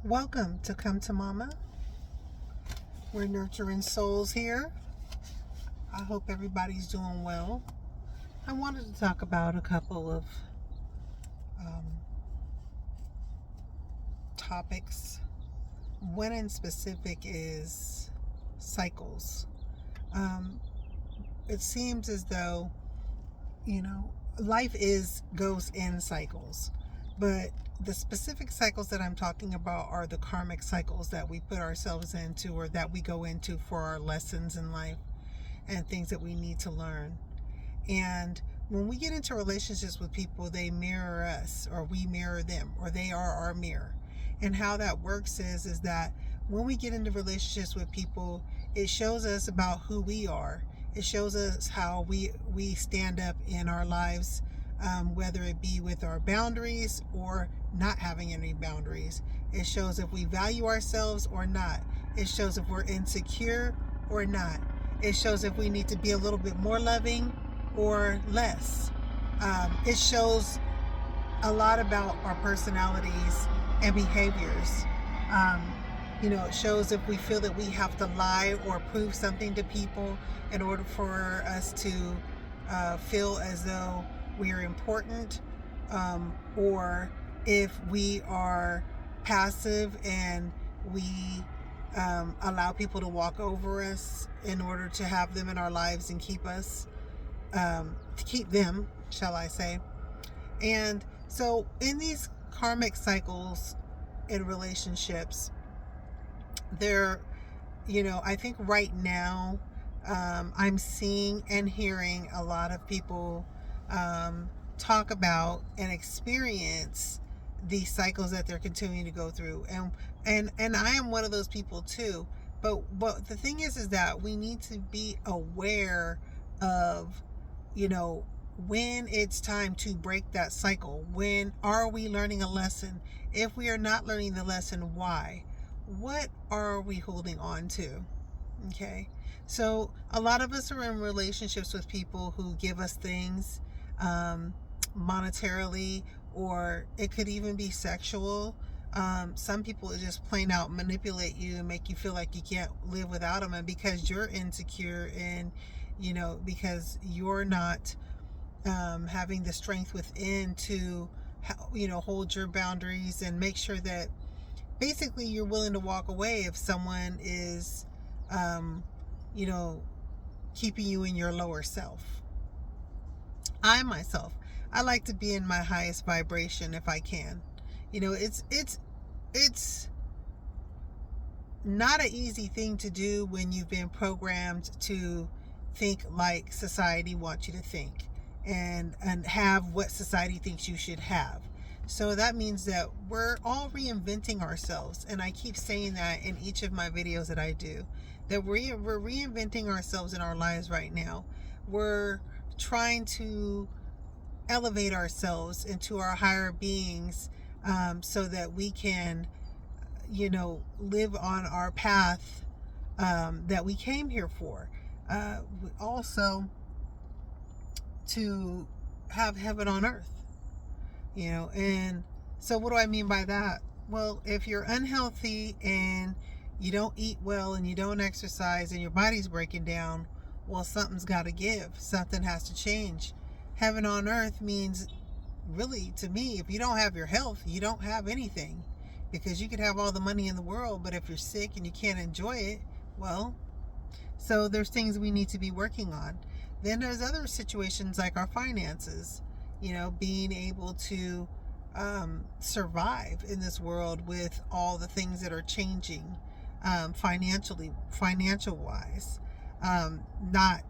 Welcome to Come to Mama. We're nurturing souls here. I hope everybody's doing well. I wanted to talk about a couple of um, topics. One in specific is cycles. Um, it seems as though, life goes in cycles, but the specific cycles that I'm talking about are the karmic cycles that we put ourselves into or that we go into for our lessons in life and things that we need to learn. And when we get into relationships with people, they mirror us or we mirror them or they are our mirror. And how that works is that when we get into relationships with people, it shows us about who we are. It shows us how we stand up in our lives, whether it be with our boundaries or not having any boundaries. It shows if we value ourselves or not. It shows if we're insecure or not. It shows if we need to be a little bit more loving or less. It shows a lot about our personalities and behaviors. Um, it shows if we feel that we have to lie or prove something to people in order for us to feel as though we are important, or if we are passive and we allow people to walk over us in order to have them in our lives and keep us, to keep them, shall I say. And so in these karmic cycles in relationships, there, I think right now, I'm seeing and hearing a lot of people talk about and experience these cycles that they're continuing to go through. And I am one of those people too. But the thing is that we need to be aware of, when it's time to break that cycle. When are we learning a lesson? If we are not learning the lesson, why? What are we holding on to? Okay. So a lot of us are in relationships with people who give us things, monetarily, or it could even be sexual. Some people just plain out manipulate you and make you feel like you can't live without them. And because you're insecure and, because you're not having the strength within to, hold your boundaries and make sure that basically you're willing to walk away if someone is, um, you know, keeping you in your lower self. I myself, I like to be in my highest vibration if I can. It's not an easy thing to do when you've been programmed to think like society wants you to think and have what society thinks you should have. So that means that we're all reinventing ourselves. And I keep saying that in each of my videos that I do, that we're reinventing ourselves in our lives right now. We're trying to elevate ourselves into our higher beings, so that we can, live on our path, that we came here for. Also, to have heaven on earth, and so what do I mean by that? Well, if you're unhealthy and you don't eat well and you don't exercise and your body's breaking down, well, something's got to give. Something has to change. Heaven on earth means, really, to me, if you don't have your health, you don't have anything. Because you could have all the money in the world, but if you're sick and you can't enjoy it, well, so there's things we need to be working on. Then there's other situations like our finances, being able to survive in this world with all the things that are changing, financial wise. Not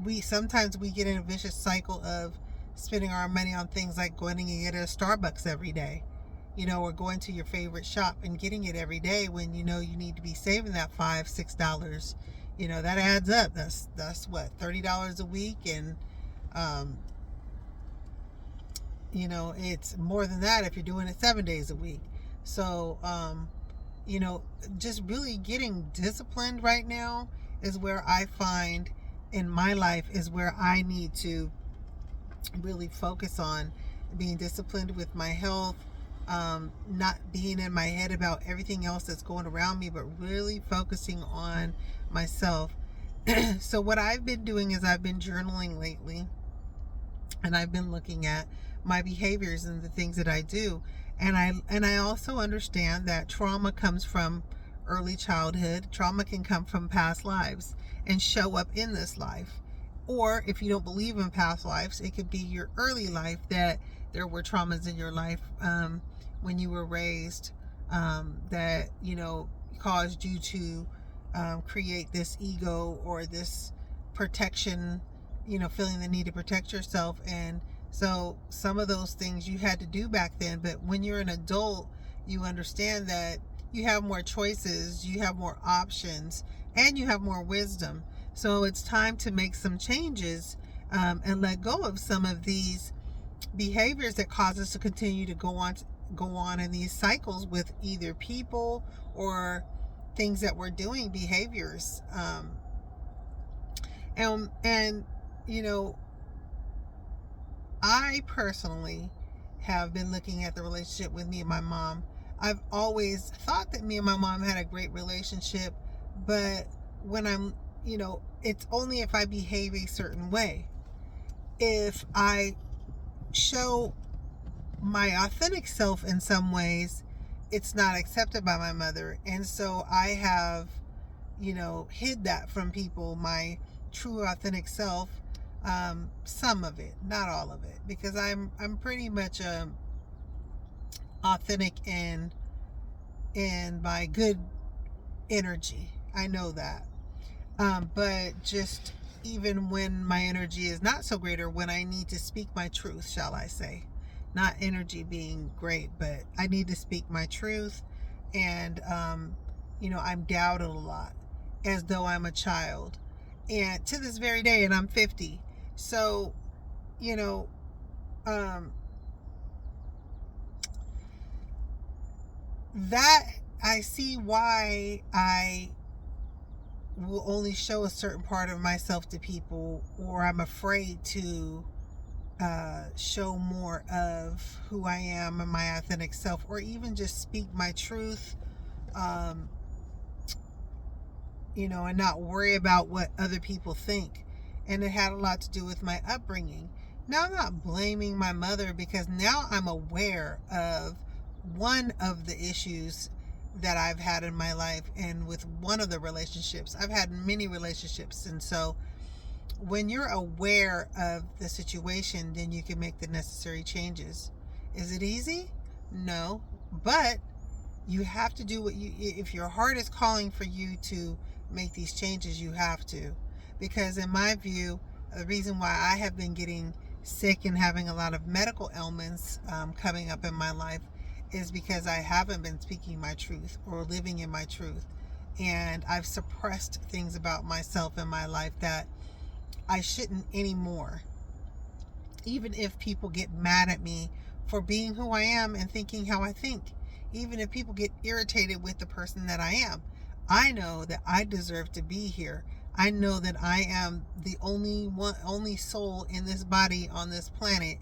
we Sometimes we get in a vicious cycle of spending our money on things like going and get a Starbucks every day, or going to your favorite shop and getting it every day when you need to be saving that $5-6. That adds up. That's what, $30 a week, and it's more than that if you're doing it 7 days a week. So just really getting disciplined right now is where I find in my life is where I need to really focus on being disciplined with my health, not being in my head about everything else that's going around me, but really focusing on myself. So what I've been doing is I've been journaling lately, and I've been looking at my behaviors and the things that I do. And I also understand that trauma comes from early childhood. Trauma can come from past lives and show up in this life. Or if you don't believe in past lives, it could be your early life, that there were traumas in your life when you were raised, that caused you to create this ego or this protection, feeling the need to protect yourself. And so some of those things you had to do back then, but when you're an adult, you understand that you have more choices, you have more options, and you have more wisdom. So it's time to make some changes, and let go of some of these behaviors that cause us to continue to go on in these cycles with either people or things that we're doing, behaviors. And you know, I personally have been looking at the relationship with me and my mom. I've always thought that me and my mom had a great relationship, but when it's only if I behave a certain way. If I show my authentic self in some ways, it's not accepted by my mother. And so I have, hid that from people, my true authentic self. Some of it, not all of it, because I'm pretty much authentic in my good energy. I know that. But just even when my energy is not so great, or when I need to speak my truth, shall I say, not energy being great, but I need to speak my truth. And, I'm doubted a lot, as though I'm a child. And to this very day, and I'm 50. So, you know, um, that I see why I will only show a certain part of myself to people, or I'm afraid to show more of who I am and my authentic self, or even just speak my truth, um, and not worry about what other people think. And it had a lot to do with my upbringing. Now, I'm not blaming my mother, because now I'm aware of one of the issues that I've had in my life, and with one of the relationships. I've had many relationships, and so when you're aware of the situation, then you can make the necessary changes. Is it easy? No, but you have to do if your heart is calling for you to make these changes, you have to. Because in my view, the reason why I have been getting sick and having a lot of medical ailments coming up in my life is because I haven't been speaking my truth or living in my truth. And I've suppressed things about myself in my life that I shouldn't anymore. Even if people get mad at me for being who I am and thinking how I think, even if people get irritated with the person that I am, I know that I deserve to be here. I know that I am the only soul in this body on this planet.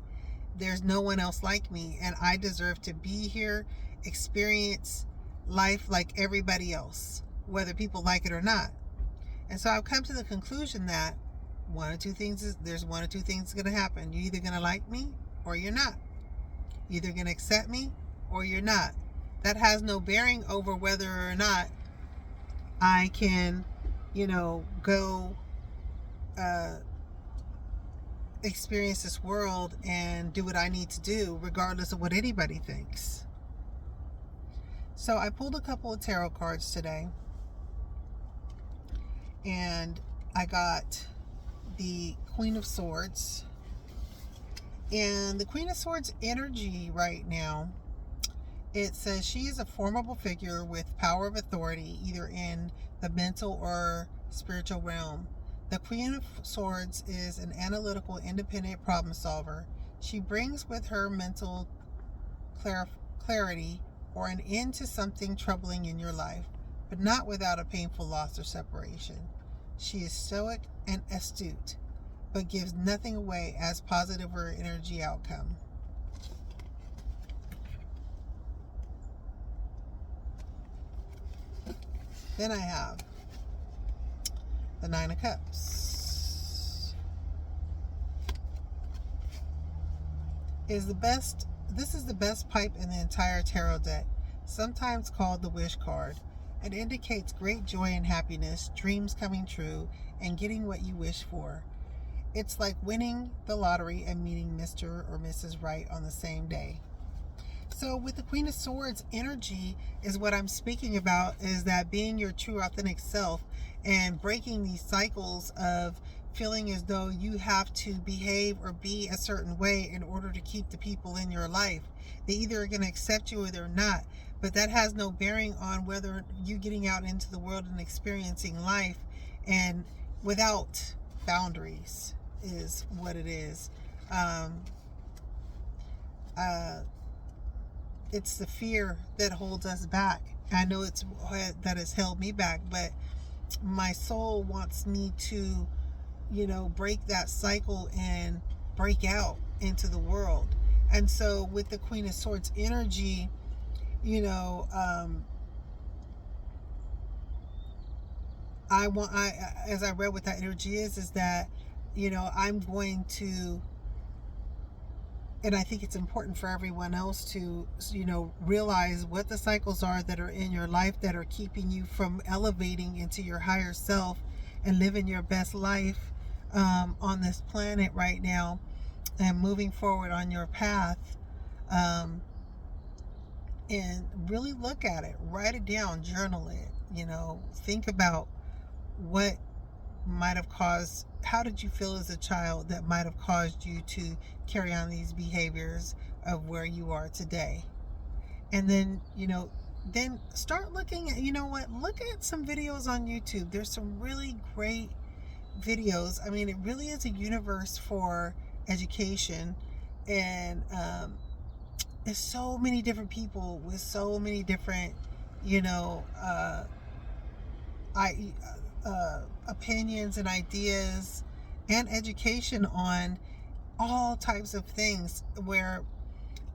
There's no one else like me, and I deserve to be here, experience life like everybody else, whether people like it or not. And so I've come to the conclusion that there's one or two things going to happen. You're either going to like me or you're not. You're either going to accept me or you're not. That has no bearing over whether or not I can, go experience this world and do what I need to do, regardless of what anybody thinks. So I pulled a couple of tarot cards today, and I got the Queen of Swords. And the Queen of Swords energy right now, it says she is a formidable figure with power of authority, either in the mental or spiritual realm. The Queen of Swords is an analytical, independent problem solver. She brings with her mental clarity or an end to something troubling in your life, but not without a painful loss or separation. She is stoic and astute, but gives nothing away as positive or energy outcome. Then I have the Nine of Cups. This is the best pipe in the entire tarot deck, sometimes called the wish card. It indicates great joy and happiness, dreams coming true, and getting what you wish for. It's like winning the lottery and meeting Mr. or Mrs. Right on the same day. So with the Queen of Swords, energy is what I'm speaking about, is that being your true authentic self and breaking these cycles of feeling as though you have to behave or be a certain way in order to keep the people in your life. They either are going to accept you or they're not, but that has no bearing on whether you getting out into the world and experiencing life and without boundaries is what it is. It's the fear that holds us back. I know it's that has held me back, but my soul wants me to, break that cycle and break out into the world. And so with the Queen of Swords energy, as I read what that energy is that, I'm going to, and I think it's important for everyone else to, realize what the cycles are that are in your life that are keeping you from elevating into your higher self and living your best life on this planet right now and moving forward on your path. And really look at it, write it down, journal it, think about what might have caused, how did you feel as a child that might have caused you to carry on these behaviors of where you are today. And then, then start looking at, look at some videos on YouTube. There's some really great videos. I mean, it really is a universe for education. And there's so many different people with so many different, opinions and ideas and education on all types of things, where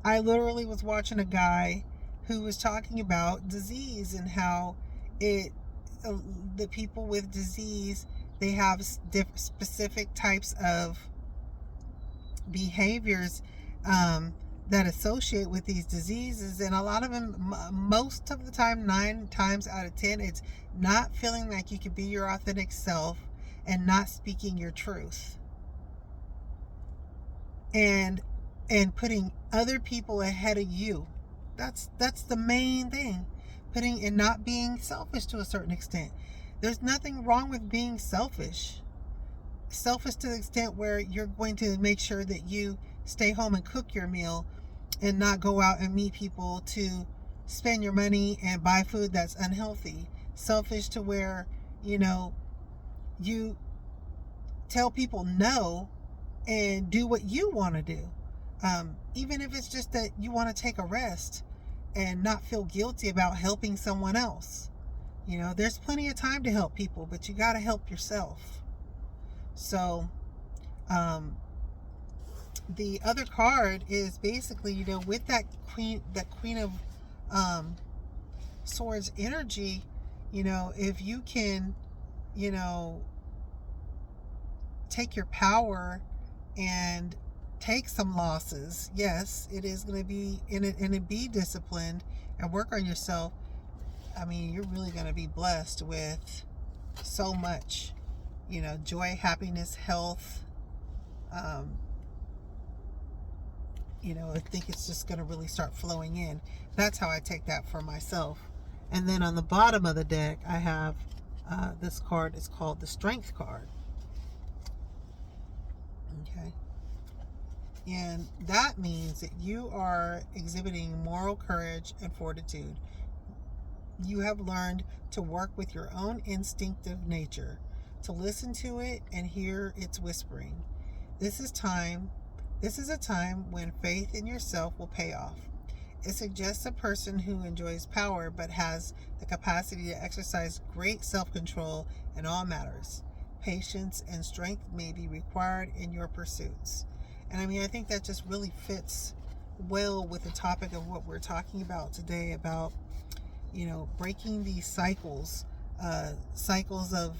I literally was watching a guy who was talking about disease and how the people with disease, they have specific types of behaviors that associate with these diseases, and a lot of them, most of the time, 9 times out of 10, it's not feeling like you can be your authentic self and not speaking your truth, and putting other people ahead of you. That's the main thing. Putting and not being selfish to a certain extent. There's nothing wrong with being selfish to the extent where you're going to make sure that you stay home and cook your meal and not go out and meet people to spend your money and buy food that's unhealthy. Selfish to where, you tell people no and do what you want to do. Even if it's just that you want to take a rest and not feel guilty about helping someone else. There's plenty of time to help people, but you got to help yourself. So, the other card is basically, with that queen of swords energy, if you can, take your power and take some losses. Yes, it is going to be in it, and be disciplined and work on yourself. I mean, you're really going to be blessed with so much, joy, happiness, health. I think it's just going to really start flowing in. That's how I take that for myself. And then on the bottom of the deck, I have this card. It's called the Strength card. Okay. And that means that you are exhibiting moral courage and fortitude. You have learned to work with your own instinctive nature, to listen to it and hear its whispering. This is a time when faith in yourself will pay off. It suggests a person who enjoys power but has the capacity to exercise great self-control in all matters. Patience and strength may be required in your pursuits. And I mean, I think that just really fits well with the topic of what we're talking about today, about, breaking these cycles cycles of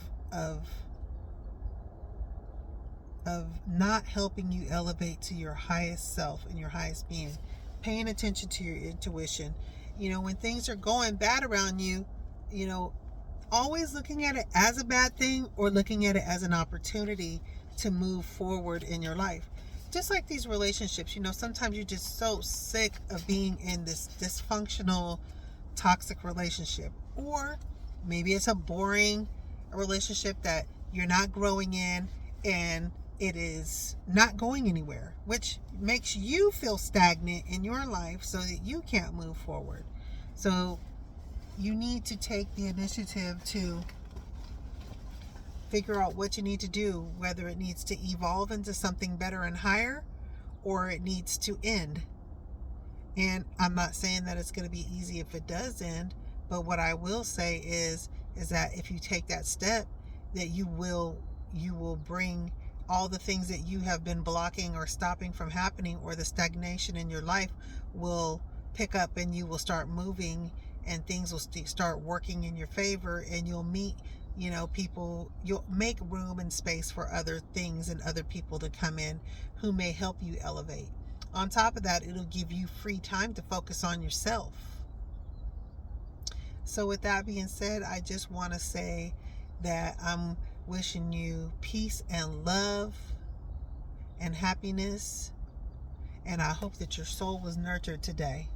of not helping you elevate to your highest self and your highest being. Paying attention to your intuition. When things are going bad around you, you know, always looking at it as a bad thing or looking at it as an opportunity to move forward in your life. Just like these relationships, sometimes you're just so sick of being in this dysfunctional, toxic relationship. Or maybe it's a boring relationship that you're not growing in, and it is not going anywhere, which makes you feel stagnant in your life so that you can't move forward. So you need to take the initiative to figure out what you need to do, whether it needs to evolve into something better and higher or it needs to end. And I'm not saying that it's going to be easy if it does end, but what I will say is that if you take that step, that you will bring all the things that you have been blocking or stopping from happening, or the stagnation in your life will pick up and you will start moving, and things will start working in your favor, and you'll meet people. You'll make room and space for other things and other people to come in who may help you elevate. On top of that, it'll give you free time to focus on yourself. So with that being said, I just want to say that I'm wishing you peace and love and happiness, and I hope that your soul was nurtured today.